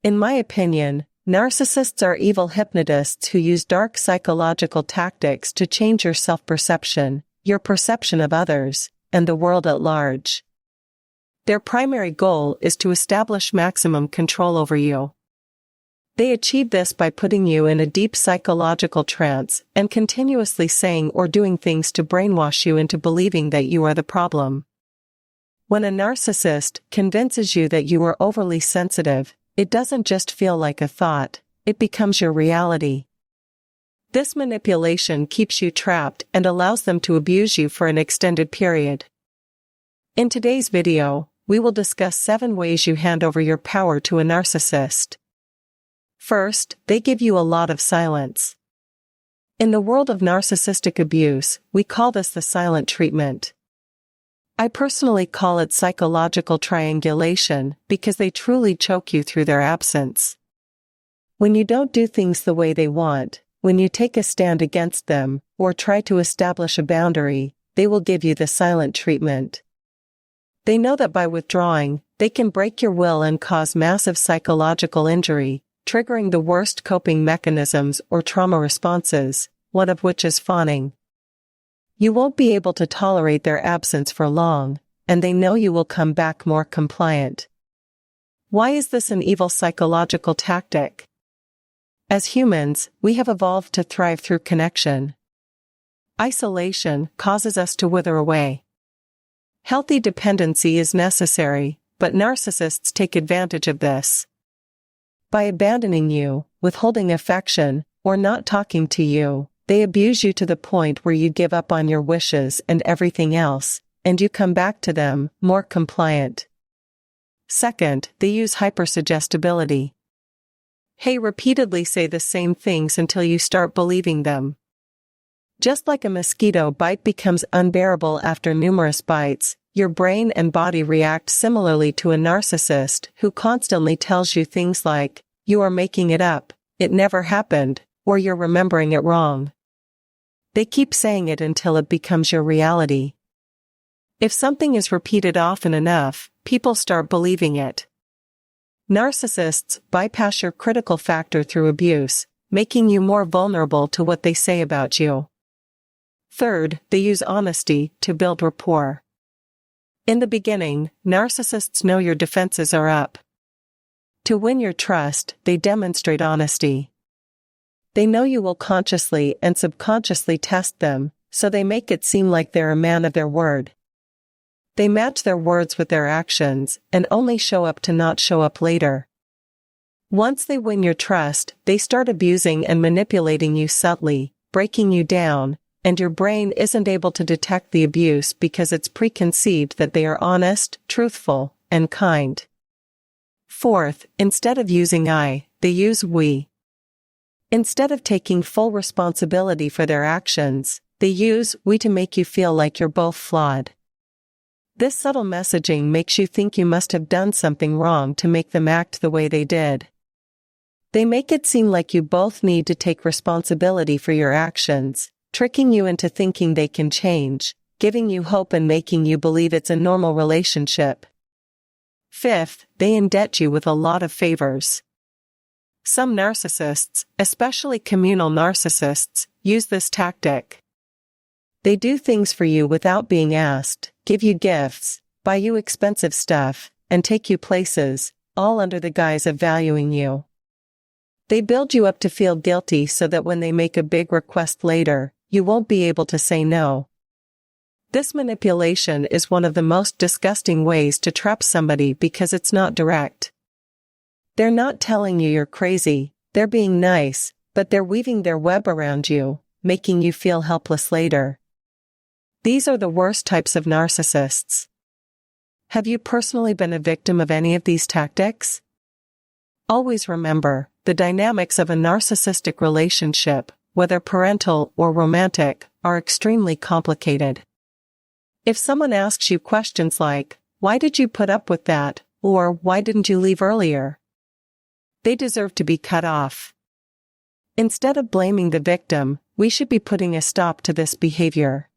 In my opinion, narcissists are evil hypnotists who use dark psychological tactics to change your self-perception, your perception of others, and the world at large. Their primary goal is to establish maximum control over you. They achieve this by putting you in a deep psychological trance and continuously saying or doing things to brainwash you into believing that you are the problem. When a narcissist convinces you that you are overly sensitive, it doesn't just feel like a thought, it becomes your reality. This manipulation keeps you trapped and allows them to abuse you for an extended period. In today's video, we will discuss 7 ways you hand over your power to a narcissist. First, they give you a lot of silence. In the world of narcissistic abuse, we call this the silent treatment. I personally call it psychological triangulation because they truly choke you through their absence. When you don't do things the way they want, when you take a stand against them, or try to establish a boundary, they will give you the silent treatment. They know that by withdrawing, they can break your will and cause massive psychological injury, triggering the worst coping mechanisms or trauma responses, one of which is fawning. You won't be able to tolerate their absence for long, and they know you will come back more compliant. Why is this an evil psychological tactic? As humans, we have evolved to thrive through connection. Isolation causes us to wither away. Healthy dependency is necessary, but narcissists take advantage of this. By abandoning you, withholding affection, or not talking to you, they abuse you to the point where you give up on your wishes and everything else, and you come back to them, more compliant. Second, they use hypersuggestibility. They repeatedly say the same things until you start believing them. Just like a mosquito bite becomes unbearable after numerous bites, your brain and body react similarly to a narcissist who constantly tells you things like, "You are making it up, it never happened," or "You're remembering it wrong." They keep saying it until it becomes your reality. If something is repeated often enough, people start believing it. Narcissists bypass your critical factor through abuse, making you more vulnerable to what they say about you. Third, they use honesty to build rapport. In the beginning, narcissists know your defenses are up. To win your trust, they demonstrate honesty. They know you will consciously and subconsciously test them, so they make it seem like they're a man of their word. They match their words with their actions, and only show up to not show up later. Once they win your trust, they start abusing and manipulating you subtly, breaking you down, and your brain isn't able to detect the abuse because it's preconceived that they are honest, truthful, and kind. Fourth, instead of using I, they use we. Instead of taking full responsibility for their actions, they use we to make you feel like you're both flawed. This subtle messaging makes you think you must have done something wrong to make them act the way they did. They make it seem like you both need to take responsibility for your actions, tricking you into thinking they can change, giving you hope and making you believe it's a normal relationship. Fifth, they indebt you with a lot of favors. Some narcissists, especially communal narcissists, use this tactic. They do things for you without being asked, give you gifts, buy you expensive stuff, and take you places, all under the guise of valuing you. They build you up to feel guilty so that when they make a big request later, you won't be able to say no. This manipulation is one of the most disgusting ways to trap somebody because it's not direct. They're not telling you you're crazy, they're being nice, but they're weaving their web around you, making you feel helpless later. These are the worst types of narcissists. Have you personally been a victim of any of these tactics? Always remember, the dynamics of a narcissistic relationship, whether parental or romantic, are extremely complicated. If someone asks you questions like, "Why did you put up with that?" or "Why didn't you leave earlier?" they deserve to be cut off. Instead of blaming the victim, we should be putting a stop to this behavior.